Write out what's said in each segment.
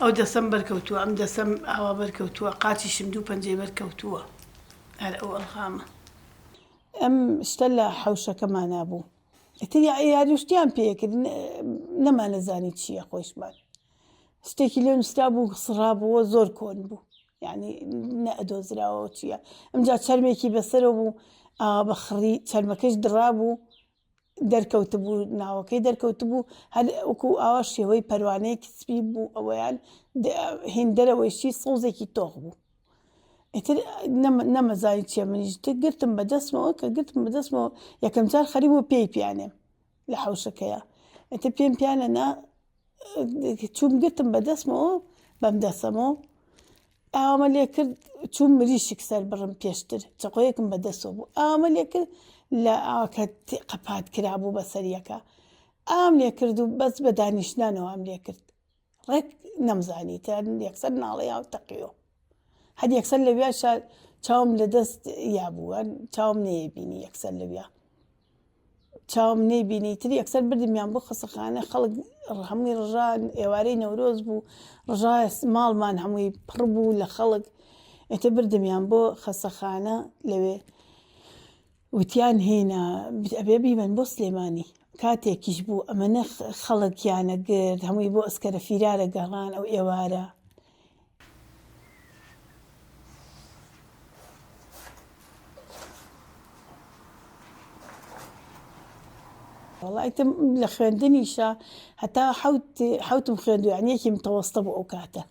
ئەو دەسەم بەرکەوتووە ئەم دەسەم ئاوا بەرکەوتووە قاچیشم دوو پەنجەی بەرکەوتووە هەر ئەو ئەڵغامە ئەم شتە لە حەوشەکەمان بوو ئیتر یاریشتیان پێکرد نەمانەزانی چییە خۆشمان شتێکی لێ نووسرا بوو سڕابووە زۆر کۆن بوو یعنی نەئەدۆزراوە چییە ئەمجا چەرمێکی بەسەرەوە بوو ئاوا بەخڕی چەرمەکەش دڕابوو دەرکەوت بوو ناوەکەی دەرکەوت بوو هەر وەکو ئاوا شێوەی پەروانەیە کچبی بوو ئەوەیان هین دەرەوەیشی سەوزێکی تۆق بوو ئیتر نەمەزانی چیە منیش گرتم بەدەستمەوە کە گرتم بەدەستمەوە یەکەم جار خەری بۆ پێی پیانێم لە حەوشەکەیە ئیتر پێم پیانەنا چووم گرتم بەدەستمەوە بەم دەسەمەوە ئاوامە لێ کرد چووم مریشک سەر بڕم پێشتر چقۆیەکم بەدەستەوە بوو ئاوامە لێ کرد لە ئاوکە قەپات کرابوو بەسەریەکە ئام لێ کرد و بەس بە دانیشتنانەوە ئام لێ کرد ڕێک نەمزانی یەکسەر ناڵەیە و تەقیەوە هەر یەکسەر لەویا چاوم لە دەست یابووە چاوم نەیەبینی یەکسەر لەویا چاوم نەیبینی تر یەکسەر بردمیان بۆ خەسەخانە خەڵک هەمووی ڕژان ئێوارەی نەورۆز بوو ڕژای ماڵمان هەمووی پڕ بوو لە خەڵک ئێتە بردمیان بۆ خەسەخانە لەوێ وتیان هێنا ئەبێ بیبەن بۆ سلێمانی کاتێکیش بوو ئەمەنە خەڵکیانە گرت هەمووی بۆ ئەسکەرە فیرارە گەڕان ئەو ئێوارە وڵایتم لە خوێندنیشە هەتا حەوتم خوێندو یعنیەکی متەوەستە بوو ئەو کاتە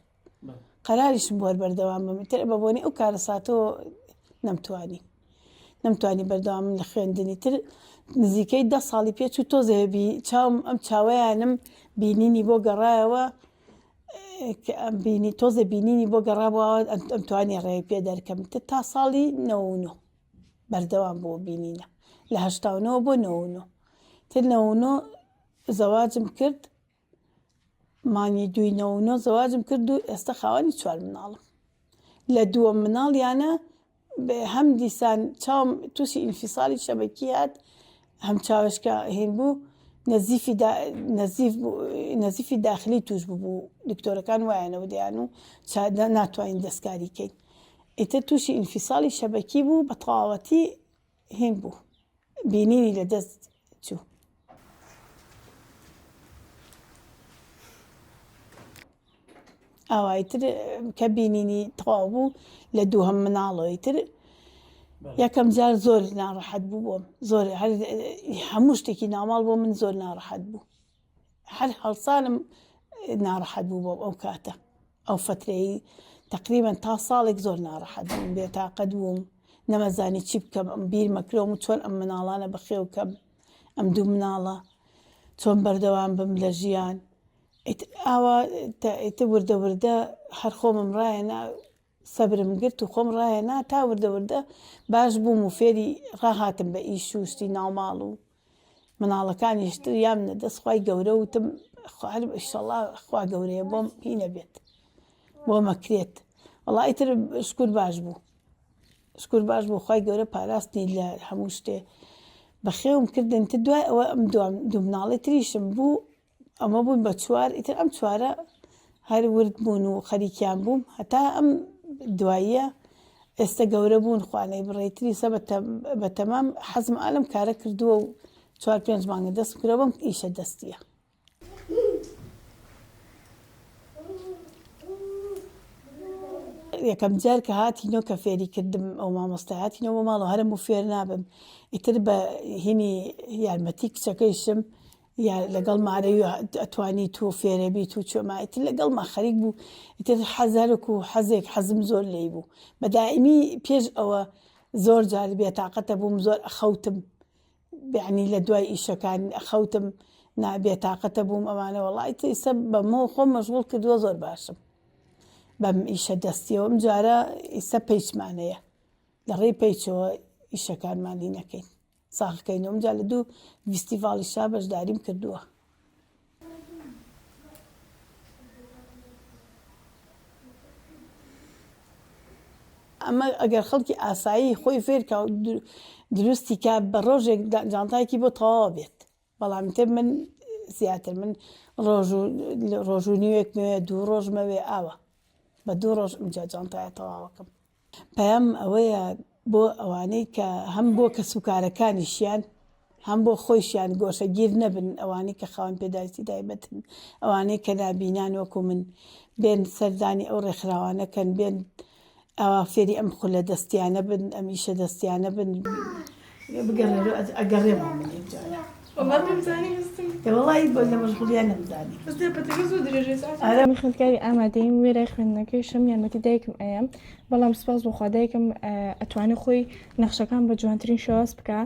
قەراریشم بۆ بەردەوام بم تر بە بۆنی ئەو کارە ساتەوە نەمتوانی بەردەوامم لە خوێندنی تر نزیکەی 10 ساڵی پێچوو تۆزێبی چاوم ئەم چاوەیانم بینینی بۆ گەڕایەوە تۆزە بینینی بۆ گەڕابەوە ئەمتوانی ڕێی پێ دەرکەم تر تا ساڵی 99 بەردەوام بۆ بینینە لە 89 بۆ 99 تر 99 زەواجم کرد مانگی 2 زەواجم کرد و ئێستا خاوەنی 4 مناڵم لە دووەم مناڵیانە هەم دیسان چاوم تووشی ئینفیساڵی شەبەکی هات هەم چاوشکە هین بوو نەزیفی داخلی توش بوو دکتۆرەکان وایەنەوە دەیان و ناتوانین دەستکاری کەین ئیتر تووشی ئینفیساڵی شەبەکی بوو بە تەواوەتی هین بوو بینینی لە دەست چوو ئاوایتر کە بینینی تەواو بوو لە دووهەم مناڵەوەی تر یەکەم جار زۆر ناڕەحەت بوو بۆم زۆر هەموو شتێکی ناماڵ بۆ من زۆر ناڕەحەت بوو هەر هەڵسانم ناڕەحەت بوو بۆم ئەو کاتە ئەو فترەی تقریبەن تا ساڵێک زۆر ناڕەحەت بووم بێتاقەت بووم نەمەزانی چی بکەم ئەم بیرمەکرۆم و چۆن ئەم مناڵانە بەخێو کەم ئەم دوو مناڵە چۆن بەردەوام بم لە ژیان ئاوا وردە وردە هەر خۆمم ڕایەنا سەبرم گرت و خۆم ڕایەنا تا وردە وردە باش بووم و فێری ڕاهاتم بە ئیش و شتی ناوماڵ و مناڵەکانیشتر یام نەدەست خوای گەورە وتم ئیشەڵا خوا گەورەیە بۆم هی نەبێت بۆ مەکرێت وەڵا ئیتر شکور باش بوو خوای گەورە پاراستنی لە هەموو شتێ بەخێوم کردن تر دوای ئەوە ئەم دوو مناڵی تریشم بوو ئەمە بوون بە 4 ئیتر ئەم 4 هەر ورد بوون و خەریکیان بووم هەتا ئەم دواییە ئێستا گەورە بوون خوانەی بڕێتری سە بە تەمام حەزم ئالم کارە کردووە و 4-5 مانگە دەست کرە بەم ئیشە دەستیە یەکەم جار کە هاتینەوە کە فێری کردم ئەو مامۆستا هاتینەوە ماڵەوە هەرم و فێر نابم ئیتر بە هینی یارمەتی کچەکەیشم یا لەگەڵ مارەوی ئەتوانی تۆ فێرە بیت و چۆما ئیتر لەگەڵما خەریک بوو ئیتر حەزارێک و حەزێک حەزم زۆر لێی بوو بەدائیمی پێش ئەوە زۆر جار بێتاقەتە بووم زۆر ئەخەوتم یعنی لە دوای ئیشەکان ئەخەوتم بێتاقەتە بووم ئەوانە وەڵی ئیستا بەمەوە خۆم مەشغوڵ کردووە زۆر باشم بەم ئیشە دەستیەوە ئەم جارە ئیستا پەیچمانەیە لە ڕێی پەیچەوە ئیشەکانمان لی نەکەین ساغەکەینەوە ئەمجا لە 2 فیستیڤاڵی شا بەشداریم کردووە ئەمە ئەگەر خەڵکی ئاسایی خۆی فێرکە و دروستی کا بە ڕۆژێک جانتایەکی بۆ تەواوە بێت بەڵام تر من زیاتر من ڕۆژ و نیوێک مەوێ 2 ڕۆژ مەوێ ئاوە بە 2 ڕۆژ ئەمجا جانتایە تەواوەکەم. پەیام ئەوەیە بۆ ئەوانەی کە هەم بۆ کەس و کارەکانیشیان هەم بۆ خۆیشیان گۆشەگیر نەبن، ئەوانەی کە خاوەن پێداویستی تایبەتن، ئەوانەی کە نابینان وەکو من بێن سەردانی ئەو ڕێکخراوانەکەن، بێن ئەوا فێری ئەم خولە دەستیانە بن، ئەم ئیشە دەستیانە بن. بگەڕێرە ئەگەڕێمەوە من یەکجارە. والله نمزانی هستم. وڵی بۆ لە مەشغوڵیان نەمزانی. بس دێ پەتەکە زۆر درێژەی ساعت. من خوێندکاری ئامادەیم وێرای خوێندنەکەیشم یارمەتی دایکم ئەیە، بەڵام سپاس بۆخوا دایکم ئەتوانێت خۆی نەخشەکان بە جوانترین شێواز بکە.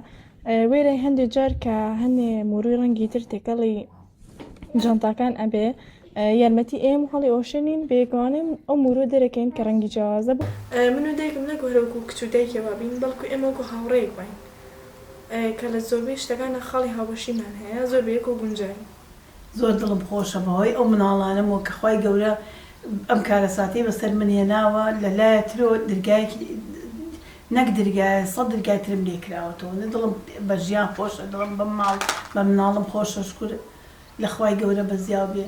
وێرای هەندێک جار کە هەندێ موروی ڕەنگی تر تێکەڵی جانتاکان ئەبێ یارمەتی ئێم هەڵی ئۆشێنین بێگوانم ئەو مرۆ دەرەکەین کە ڕەنگی جیاوازە بوو. من و دایکم نەگۆرەوەکو کچ و دایکێوە بین، بەڵکو ئێمە وەکو هاوڕێیەک بین کە لە زۆربەی شتەکانە خەڵی هاوبەشیمان هەیە، زۆربەیەک و گونجاین. زۆر دڵم خۆشە بەهۆی ئەو مناڵانەمەوە کە خوای گەورە ئەم کارە ساتەی بەسەر من هێناوە لەلایەترۆ دەرگایەکی نەک دەرگایە 100 دەرگای ترم لێکراوەتەوە. دڵم بە ژیان خۆشە، دڵم بە ماڵ بە مناڵم خۆشە، شکر لە خوای گەورە بەزیاو بێ.